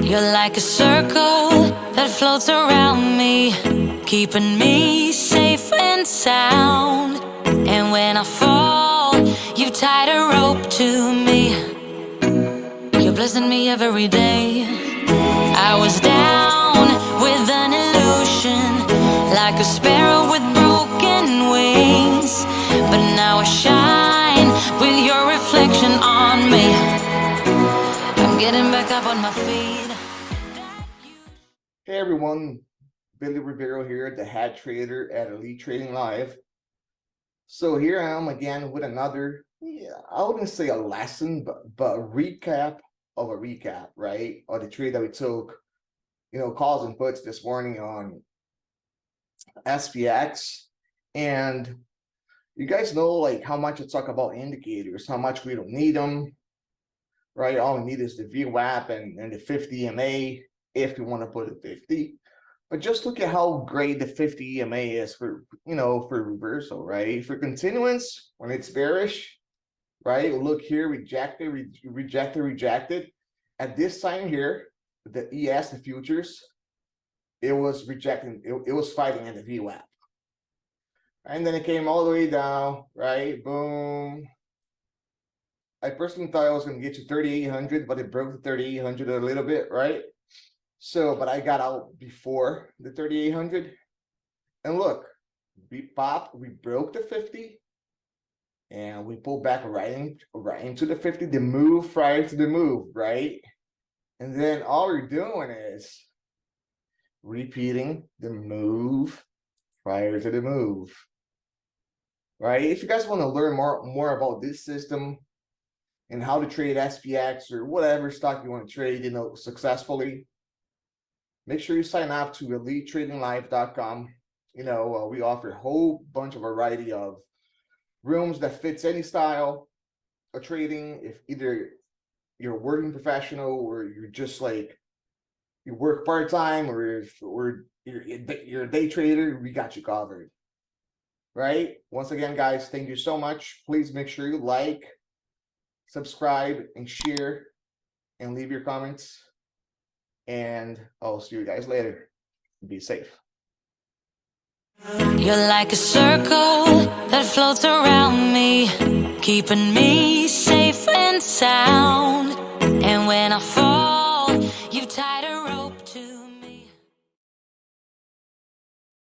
You're like a circle that floats around me, keeping me safe and sound. And when I fall, you tied a rope to me. You're blessing me every day. I was down with an illusion, like a sparrow with broken wings, but now I shine with your reflection on me. I'm getting back up on my feet. Hey everyone, Billy Rivero here, the Hat Trader at Elite Trading Live. So here I am again with another, I wouldn't say a lesson, but a recap of a recap, right? Or the trade that we took, calls and puts this morning on SPX. And you guys know like how much I talk about indicators, how much we don't need them, right? All we need is the VWAP and the 50 EMA. If you want to put it 50, but just look at how great the 50 EMA is for for reversal, right? For continuance when it's bearish, right? Look here, rejected. At this time here, the ES, the futures, it was rejecting, it was fighting in the VWAP, and then it came all the way down, right? Boom. I personally thought I was going to get to 3,800, but it broke the 3,800 a little bit, right? So, but I got out before the 3,800, and look, we popped, we broke the 50, and we pulled back right into the 50, the move prior to the move, right? And then all we're doing is repeating the move prior to the move, right? If you guys want to learn more about this system and how to trade SPX or whatever stock you want to trade, successfully, make sure you sign up to elitetradinglive.com. We offer a whole bunch of variety of rooms that fits any style of trading. If either you're a working professional or you're just like you work part-time, or you're a day trader, we got you covered, right? Once again, guys, thank you so much. Please make sure you like, subscribe, and share, and leave your comments. And I'll see you guys later. Be safe. You're like a circle that floats around me, keeping me safe and sound. And when I fall,